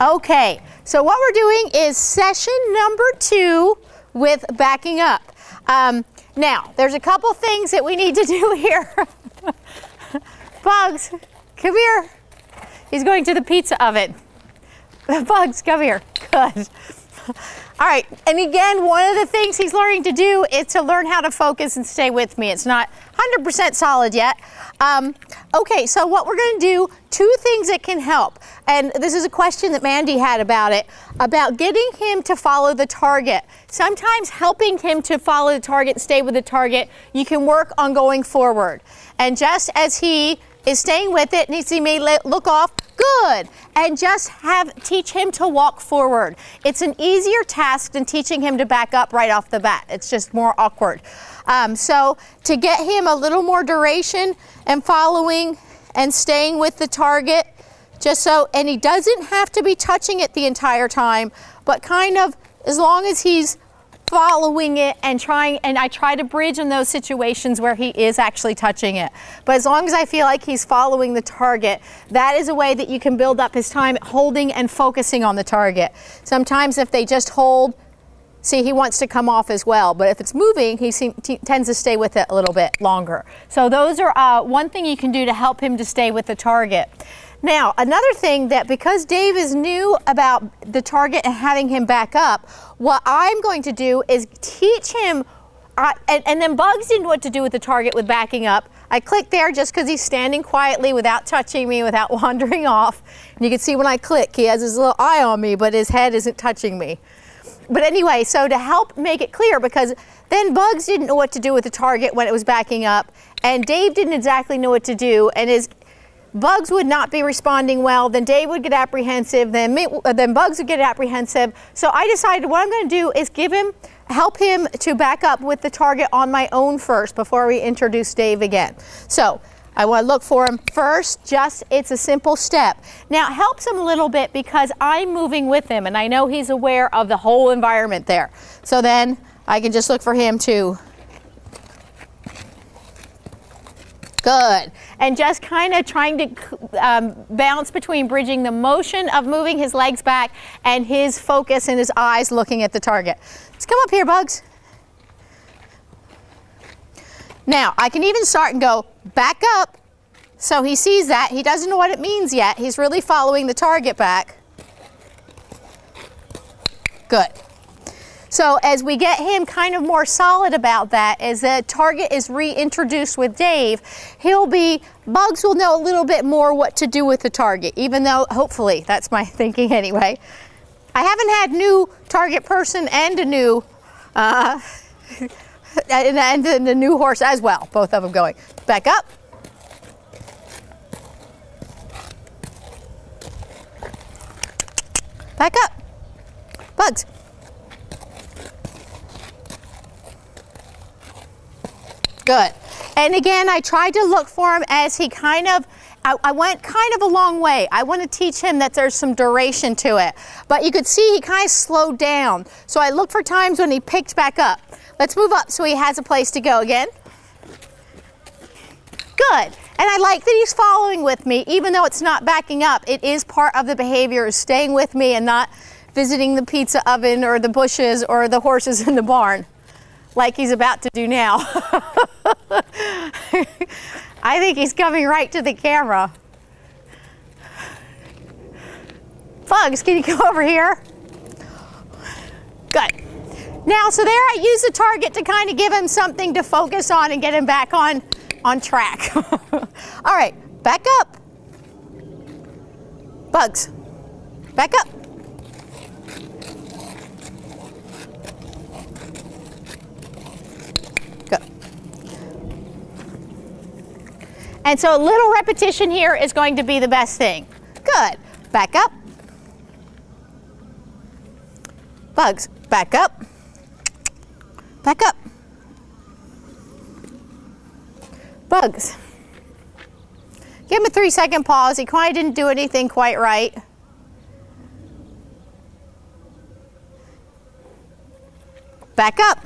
Okay, so what we're doing is session number 2 with backing up. Now, there's a couple things that we need to do here. Bugs, come here. He's going to the pizza oven. Bugs, come here. Good. All right, and again, one of the things he's learning to do is to learn how to focus and stay with me. It's not 100% solid yet. Okay, so what we're going to do, 2 things that can help. And this is a question that Mandy had about it, about getting him to follow the target. Sometimes helping him to follow the target and stay with the target, you can work on going forward. And just as he is staying with it, and he may look off, good, and just teach him to walk forward. It's an easier task than teaching him to back up right off the bat. It's just more awkward. So to get him a little more duration and following and staying with the target, and he doesn't have to be touching it the entire time, but kind of as long as he's following it and I try to bridge in those situations where he is actually touching it. But as long as I feel like he's following the target, that is a way that you can build up his time holding and focusing on the target. Sometimes if they just hold, see, he wants to come off as well, but if it's moving, he tends to stay with it a little bit longer. So those are one thing you can do to help him to stay with the target. Now, another thing that because Dave is new about the target and having him back up, what I'm going to do is teach him, and then Bugs didn't know what to do with the target with backing up. I click there just because he's standing quietly without touching me, without wandering off. And you can see when I click, he has his little eye on me, but his head isn't touching me. But anyway, so to help make it clear, because then Bugs didn't know what to do with the target when it was backing up, and Dave didn't exactly know what to do, and Bugs would not be responding well, then Dave would get apprehensive, then Bugs would get apprehensive. So I decided what I'm going to do is help him to back up with the target on my own first before we introduce Dave again. So I want to look for him first, it's a simple step. Now it helps him a little bit because I'm moving with him and I know he's aware of the whole environment there. So then I can just look for him to good. And just kind of trying to balance between bridging the motion of moving his legs back and his focus and his eyes looking at the target. Let's come up here, Bugs. Now, I can even start and go back up. So he sees that. He doesn't know what it means yet. He's really following the target back. Good. So as we get him kind of more solid about that, as the target is reintroduced with Dave, Bugs will know a little bit more what to do with the target, even though, hopefully, that's my thinking anyway. I haven't had new target person and a new, and the new horse as well, both of them going. Back up. Back up. Bugs. Good. And again, I tried to look for him as he I went kind of a long way. I want to teach him that there's some duration to it. But you could see he kind of slowed down. So I looked for times when he picked back up. Let's move up so he has a place to go again. Good. And I like that he's following with me, even though it's not backing up. It is part of the behavior of staying with me and not visiting the pizza oven or the bushes or the horses in the barn, like he's about to do now. I think he's coming right to the camera. Bugs, can you come over here? Good. Now, so there I use the target to kind of give him something to focus on and get him back on track. All right, back up. Bugs, back up. And so a little repetition here is going to be the best thing. Good. Back up. Bugs, back up. Back up. Bugs. Give him a 3-second pause. He quite didn't do anything quite right. Back up.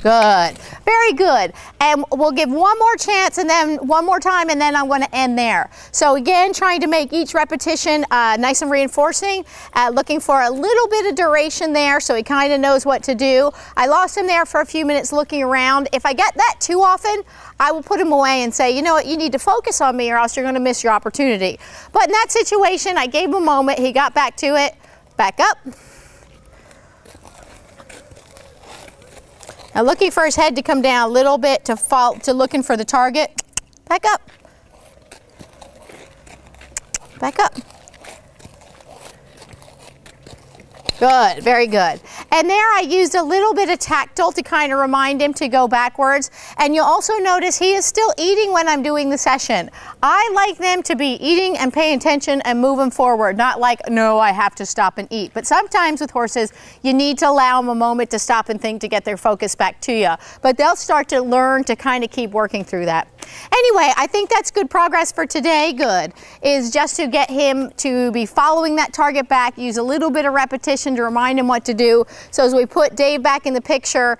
Good. Very good. And we'll give one more chance and then one more time, and then I'm going to end there. So again, trying to make each repetition nice and reinforcing, looking for a little bit of duration there so he kind of knows what to do. I lost him there for a few minutes looking around. If I get that too often, I will put him away and say, you know what, you need to focus on me or else you're going to miss your opportunity. But in that situation, I gave him a moment. He got back to it. Back up. Now looking for his head to come down a little bit to fall to looking for the target. Back up. Back up. Good, very good. And there I used a little bit of tactile to kind of remind him to go backwards. And you'll also notice he is still eating when I'm doing the session. I like them to be eating and paying attention and moving forward, not like, no, I have to stop and eat. But sometimes with horses, you need to allow them a moment to stop and think to get their focus back to you. But they'll start to learn to kind of keep working through that. Anyway, I think that's good progress for today. Good. Is just to get him to be following that target back, use a little bit of repetition to remind him what to do. So as we put Dave back in the picture,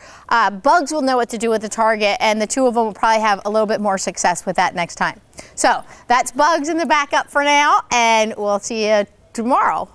Bugs will know what to do with the target, and the two of them will probably have a little bit more success with that next time. So that's Bugs in the backup for now, and we'll see you tomorrow.